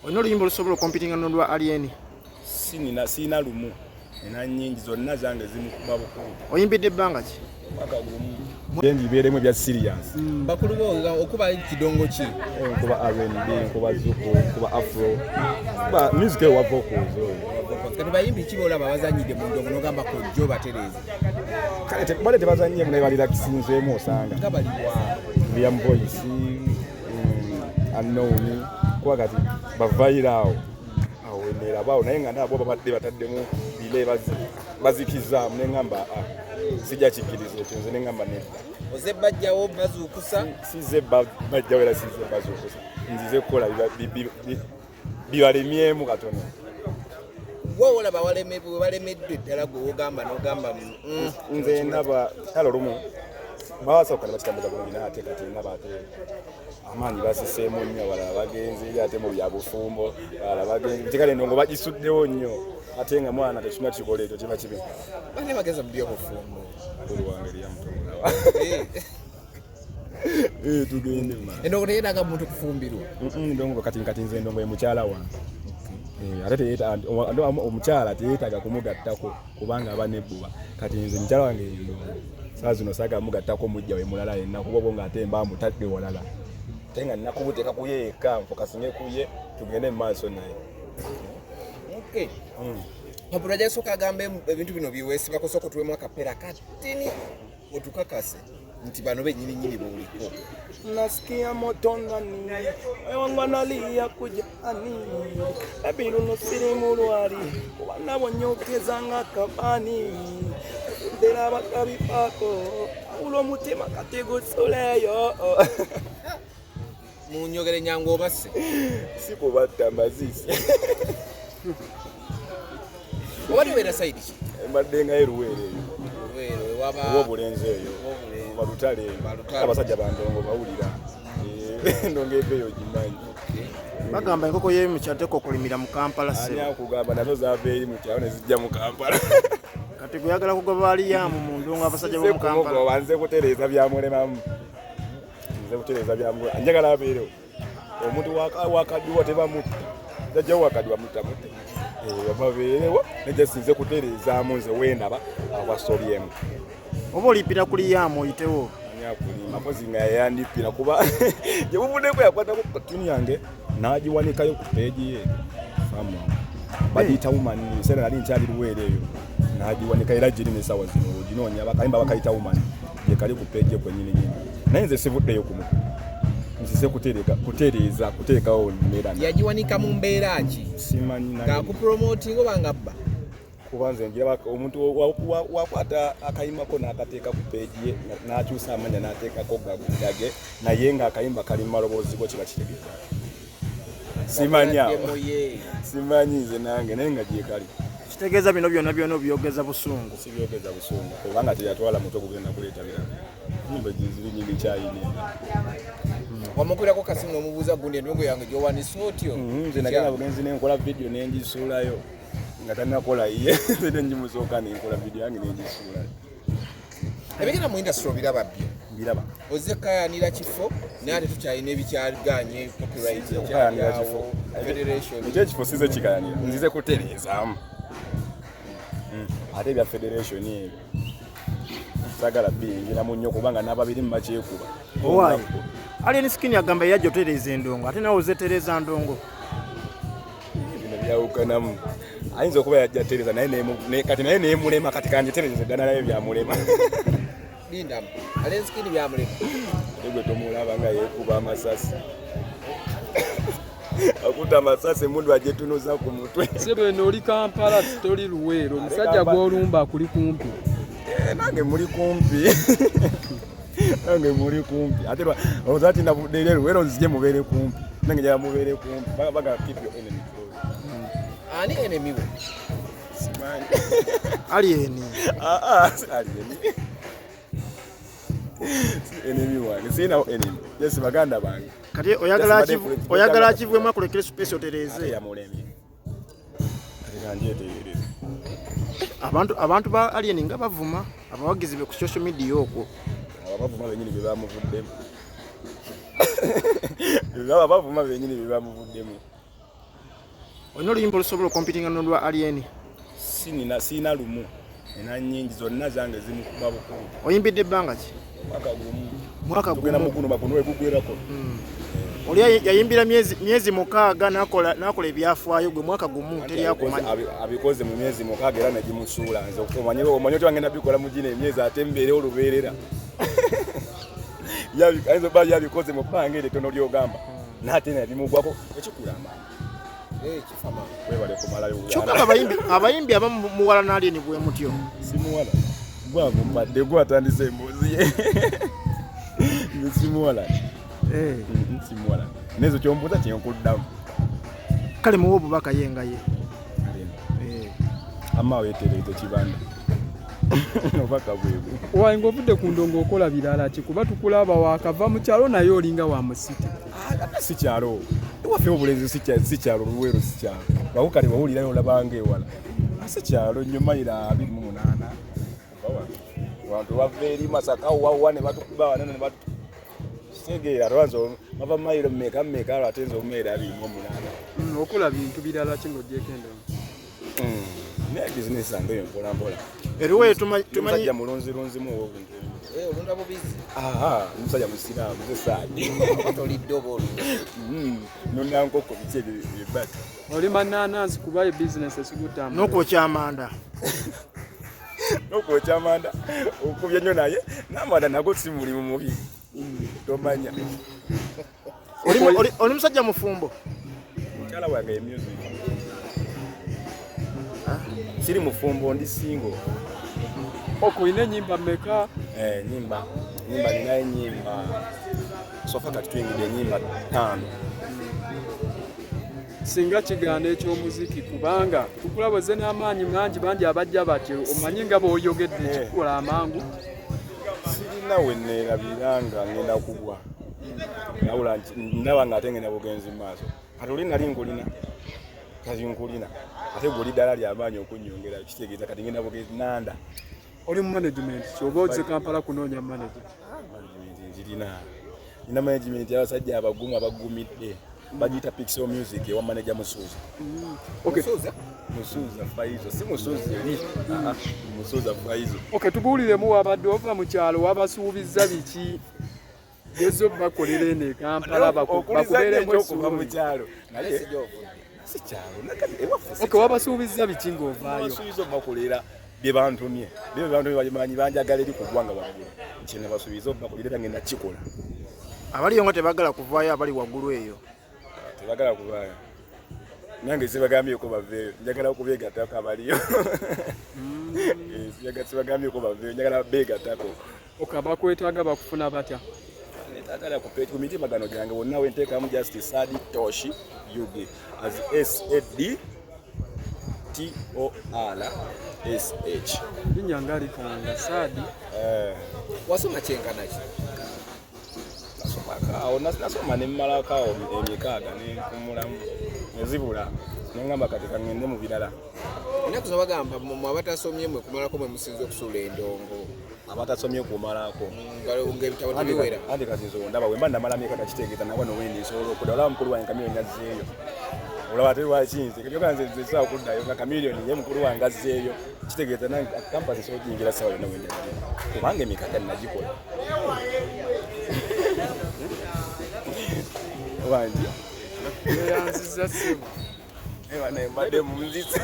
Ono luyimbo lusobola competing n'olwa Alien. Sina lumu. Ena nyingi zonna zange zimukuba bukulu. Oyimbidde ebbanga ki? Mwaka gumu. Ngendi biberemu bya serious. Bakulu bo okuba kidongo ki? Kuba R&B, kuba zuko, kuba afro. Kuba music wa vocals. Kati bayimbi kibola babazanyide mu ndongo nogamba ko jo batereze. Kale tebale tebazanye mune balira kisinzemo osanga. Ngabali wa William Voice, unknown, kwa kati bavairao. Awemera bawo naye nga nabo babadde bataddemu bile bazikiza mnengamba sija chikirizo kyonze nengamba ne oze bajjawo bazukusa size bajjawo era size bazukusa nzize kola bibalemyemu katono wowola balemedde ddala gwogamba nogamba nze ndaba kalo lumu basoka bakitambuza bulungi nate kati nabate amaanyi basiseemu nnyo wala bagenzi ate mu byabufumbo wala bagenzi kikale ndongo bagisuddewo nnyo ate nga mwana tekina kikola ekyo kiba kibi bane bageza mu byobufumbo akulu wange lya mutola tugende ma endongo teyeetaaga muntu kufumbirwa ndongo kati nze endongo ye mukyala wange ate teyeeta omukyala teyeetaaga kumugattako kubanga aba nebbuba kati nze mukyala wange endongo saa zino saaga mugattako mujja we mulala yenna kuba nga ate mba mutadde walala tenga nakubuteeka kuye eka nfokasinge kuye tugende mu maaso naye okay Pabula jasoka agambe ebintu bino biweesibako soko tuwemu akapera katini otukakase nti bano bennyini buliko nasikia moto ndani wangu analia kuja ani ebiru no sirimu lwali kubana bonyokeza nga kabani ndera bakabi pako ulo mutima katego soleyo munyogere nyango obase siko batta mazisi Wali wera side ki? Mbadde nga Luwero waba obulenze eyo balutale abasajja bandongo bawulira ndongo ebeyo jimanyi bagamba enkoko ye mu kyateko kulimira mu Kampala ani akugamba nazo zaava eri mu kyalo ne zijja mu Kampala kati guyagala kugoba aliyamu mu ndongo abasajja bo mu Kampala wanze kutereza byamulemamu nze kutereza byamulema anjagala abeerewo omuntu wakadiwa tebamutta jajjawo wakadiwa mutamute babeerewo nejesinze kuterezaamu nze wendaba awasobyemu oba olipira kuli yamu oyitewo anyakulima mpozi nga yayandipira kuba gye buvuddeko yakwatako katuni yange n'agiwanikayo ku peegi ye famu bagiyita woman seera nali nkyali Luwero eyo n'agiwanika era giri n'essaawa zino oginoonya bakayimba bakayita woman gye kali ku peegi ye kwennyini nyini naye nze sivuddeyo kumu nzize kuteekawo mbeera yagiwanika mu mbeera ki simanyi nga kupromoting oba nga bba kuba nze ngira omuntu wakwata akayimako n'akateeka ku peegi ye n'akyusa amanya n'ateekako gage naye nga akayimba kali mu maloboozi go kiba kitegeka simanyi nze nange naye nga gye kali kitegeeza bino byonna byogeza busungu sibyogeza busungu kubanga teyatwala muto kugenda kuleeta birala nyimba ziri nyingi kyayini wamukulako kasimu n'omubuuza gundi endongo yange gyowanise otyo nze nagenda bugenzi nenkola vidiyo nengisulayo nga tanakola ye nze njimusooka nenkola vidiyo yange nengisulayo ebigenda mu industry obiraba biraba ozze kayanira kifo naye ate tukyalina ebikyaganye copyright federation ekyo ekifo size kikayanira nzize kutereezaamu ate ebya federation ebyo sagala biyingiramu nnyo kubanga n'ababirimu bakyekuba owaayi Alien Skin agamba yajja otereza endongo ate nawe ozetereza ndongo bino byawukanamu ayinza okuba yajja tereza kati naye neemulema kati kanjetereza eddana naye byamulema lindamu Alien Skin byamulema egwe tomulaba nga yeekuba amasasi akuta amasasi emundu ajetunuza ku mutwe sebwene oli Kampala toli Luwero omusajja gw'olumba kuli kumpi nange muli kumpi nange muli kumpi ate ozati navudde Luwero nzije mubeere kumpi nange njala mubeere kumpi baga keep your enemy close ani enemy we simanyi Alien Alien enemy wange sina enemy yes baganda bange kati oyagala akivwemu akulekere space otereze ya mulemi kati kanjeeterere abantu ba Alien nga bavuma abawagizi be ku social media okwo abavuma benyini bebamuvuddemu Olina oluyimba olusobola okompitinga n'olwa Alien? Sina lumu. Ena nyingi zonna zange zimukuba bukulu. Oyimbidde ebbanga ki? Mwaka gumu. Tugenda mukuno bakuno wegugwerako. Oli yayimbira myezi mukaaga n'akola ebyafaayo gwe mwaka gumu teri akumanyi. Abikoze mu myezi mukaaga era negimusuula nze omanyi wange nabikola mu gino emyezi ate mbeere olubeerera. Ayinza okuba yabikoze mu bbanga eritono ly'ogamba n'ate nebimugwako ekikula amaanyi. Kifama. Webale kumalayo. Kyokka abayimbi abamu muwala n'Alien bwe mutyo. Simuwala. Gwangu mpadde gwatandise embuzi ye. Simuwala. Simuwala. Nezo kyombuuza kyenkuddamu. Kale muwe obubaka yengaye. Amma weetereete kibanda. Obubaka bwebwe. Owainga ovudde ku ndongo okola birala ki kuba tukulaba waakava mu kyalo naye olinga wa musiti. Si kyalo. Waffe obulenzi si kyalo Luwero si kyalo. Bakukali bawulirayo olabanga ewala. Si kyalo nnyo mayiro 28. Abantu bava eri Masaka wawa ne batukuba wano ne batu Segeera lwanzo bava mayiro mmeka ate nze omumayiro 28. Okola bintu birala ki ng'ogyeko endongo? Ne business zange eyo mpola. Eruwe tumanyi ya mulonzi mu obuntu. Olunda bubizi. Musajja musiraamu ze saadi. Toliddobo. Nonna nkoko bice bibatu. Oli mananansi kuba ye business esigutamu. n'okwokya amanda. N'okwokya amanda okubya nnyo naye n'amanda nago si mulimu mubi. Tomanya. Oli musajja mufumbo. Mukyala wange ye music. Siri mufumbo ndi single. Oyina ennyimba mmeka? Nyimba ninayo nyimba. Sofa kati tuyingidde ennyimba 5. Singa kigaana eky'omuziki kubanga tukulaboze n'amaanyi mangi bangi abajja batyo omanyi nga bw'oyogedde ekikukola amangu. Sirina we neerabira nga ngenda kugwa. Nawula ndaba ng'ate ngenda bugenzi mu maaso. Kati oli nali nkulina. Kati nkulina. Ate gwe oli ddala ly'amaanyi okunnyongera kitegeeza kati ngenda bugenzi nanda. Oli mu management ky'oba ozze Kampala kunoonya manager. Nina management y'abasajja abagumu abagumidde. Bagiyita Pixel Music ewa manager Musuuza. Okay. Musuuza Faizo. Si Musuuza eri. Musuuza Faizo. Okay, tubuuliremu wabadde ova mu kyalo wabasuubiza biki? Gezo bakolera ene Kampala bakubeeremu okuva mu kyalo. Naye si kyalo. Okay, wabasuubiza biki ng'ovaayo? Basuubiza bakolera bye bantumye. Bye bantumye bamanyi banjagala eri ku ggwanga waggulu. Kino basuubiza bakolera ngenda kikola. Abaliyo nga tebagala kuvaayo abali waggulu eyo. Tebagala kuvaayo. Nange sibagambyeko baveeyo. Njagala okubeegattako abaliyo. Sibagambyeko baveeyo. Njagala beegattako. Bakwetaaga bakufuna batya? Netagala ku mitimagano gyange wonna wenteekamu just Sadi Toshi Yugi as SADTORSH. Linnya nga likanga Sadi. Wasoma kyenkana ki? Nasoma ne mmalako emikaaga nekumulamu nezibula nengamba kati kangende mu birala. Ennaku zo bagamba mu abatasomye mwe kumalako mwe musinza okusuula endongo. Abatasomye kumalako ng'ebitabo tebiwera. Andi kati zo ndaba wemba ndamala myaka takitegeeza nawe nowendi nsobola okudda olaba mukulu wange kamiliyoni azzeeyo. Olaba tewakinze kyoka nze nzisaa okuddayo nga kamiliyoni ye mukulu wange azzeeyo kitegeeza nange kampasi soogingira sawa yonna wendi kubanga emikaaga nagikola. Wangi. Yanziza ssimu. Ewa naye mbadde munzize.